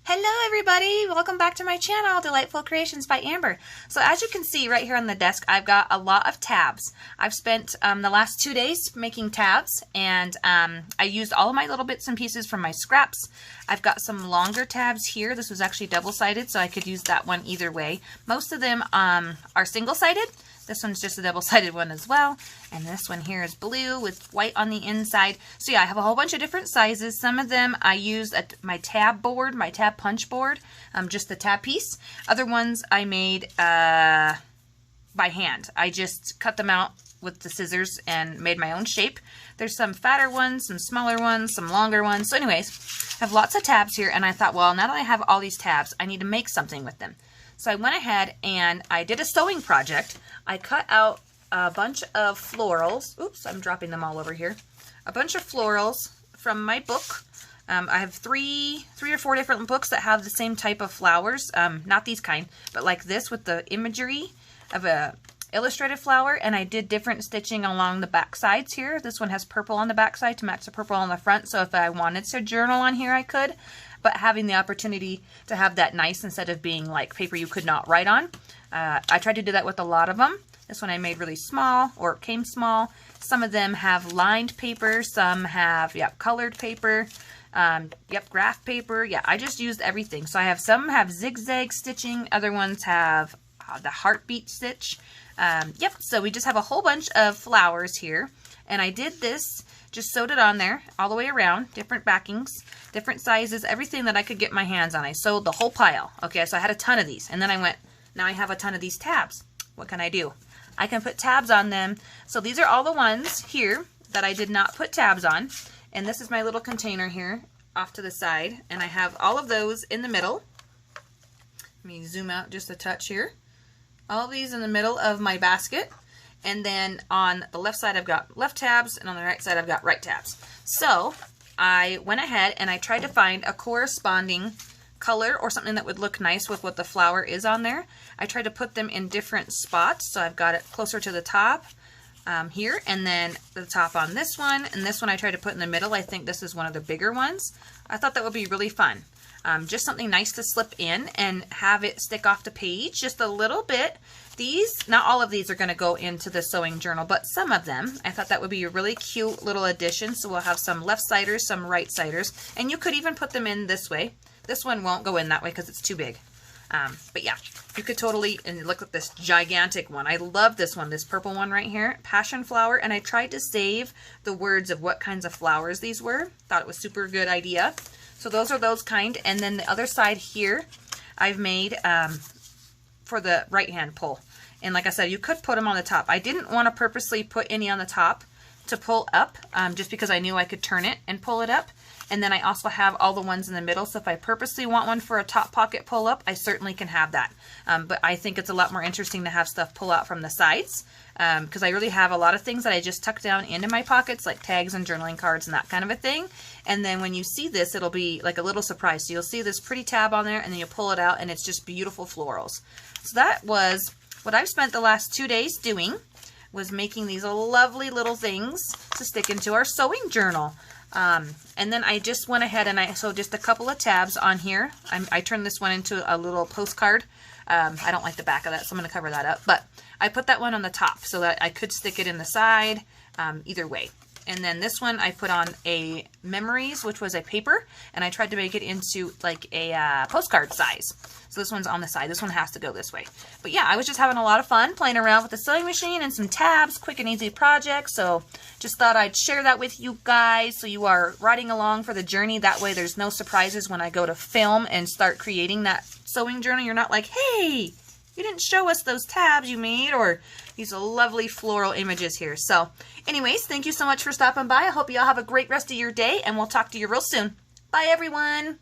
Hello everybody, welcome back to my channel, Delightful Creations by Amber. So as you can see right here on the desk, I've got a lot of tabs. I've spent the last 2 days making tabs, and I used all of my little bits and pieces from my scraps. I've got some longer tabs here. This was actually double-sided, so I could use that one either way. Most of them are single-sided. This one's just a double-sided one as well. And this one here is blue with white on the inside. So yeah, I have a whole bunch of different sizes. Some of them I used at my tab board, my tab punch board, just the tab piece. Other ones I made by hand. I just cut them out with the scissors and made my own shape. There's some fatter ones, some smaller ones, some longer ones. So anyways, I have lots of tabs here, and I thought, well, now that I have all these tabs, I need to make something with them. So I went ahead and I did a sewing project. I cut out a bunch of florals. Oops, I'm dropping them all over here. A bunch of florals from my book. I have three or four different books that have the same type of flowers. Not these kind, but like this with the imagery of a illustrated flower. And I did different stitching along the back sides here. This one has purple on the back side to match the purple on the front. So if I wanted to journal on here, I could. But having the opportunity to have that nice instead of being like paper you could not write on. I tried to do that with a lot of them. This one I made really small, or it came small. Some of them have lined paper, some have, colored paper, graph paper. Yeah, I just used everything. So I have some have zigzag stitching, other ones have the heartbeat stitch. So we just have a whole bunch of flowers here. And I did this, just sewed it on there all the way around, different backings, different sizes, everything that I could get my hands on. I sewed the whole pile. Okay, so I had a ton of these. And then I went, now I have a ton of these tabs. What can I do? I can put tabs on them. So these are all the ones here that I did not put tabs on. And this is my little container here off to the side. And I have all of those in the middle. Let me zoom out just a touch here. All of these in the middle of my basket. And then on the left side I've got left tabs, and on the right side I've got right tabs. So I went ahead and I tried to find a corresponding color or something that would look nice with what the flower is on there. I tried to put them in different spots, so I've got it closer to the top here, and then the top on this one, and this one I tried to put in the middle. I think this is one of the bigger ones. I thought that would be really fun. Just something nice to slip in and have it stick off the page just a little bit. These, not all of these are going to go into the sewing journal, but some of them. I thought that would be a really cute little addition. So we'll have some left-siders, some right-siders, and you could even put them in this way. This one won't go in that way because it's too big. But yeah, you could totally, and look at this gigantic one. I love this one, this purple one right here, passion flower. And I tried to save the words of what kinds of flowers these were. Thought it was super good idea. So those are those kind. And then the other side here, I've made for the right-hand pull. And like I said, you could put them on the top. I didn't want to purposely put any on the top to pull up, just because I knew I could turn it and pull it up. And then I also have all the ones in the middle, so if I purposely want one for a top pocket pull up, I certainly can have that. But I think it's a lot more interesting to have stuff pull out from the sides, because I really have a lot of things that I just tuck down into my pockets, like tags and journaling cards and that kind of a thing. And then when you see this, it'll be like a little surprise. So you'll see this pretty tab on there, and then you pull it out, and it's just beautiful florals. So that was what I've spent the last 2 days doing, was making these lovely little things to stick into our sewing journal. And then I just went ahead and I sewed just a couple of tabs on here. I turned this one into a little postcard. I don't like the back of that, so I'm going to cover that up. But I put that one on the top so that I could stick it in the side, either way. And then this one I put on a memories, which was a paper, and I tried to make it into like a postcard size. So this one's on the side. This one has to go this way. But yeah, I was just having a lot of fun playing around with the sewing machine and some tabs, quick and easy project. So just thought I'd share that with you guys so you are riding along for the journey. That way there's no surprises when I go to film and start creating that sewing journal. You're not like, hey, you didn't show us those tabs you made, or these lovely floral images here. So anyways, thank you so much for stopping by. I hope you all have a great rest of your day, and we'll talk to you real soon. Bye, everyone.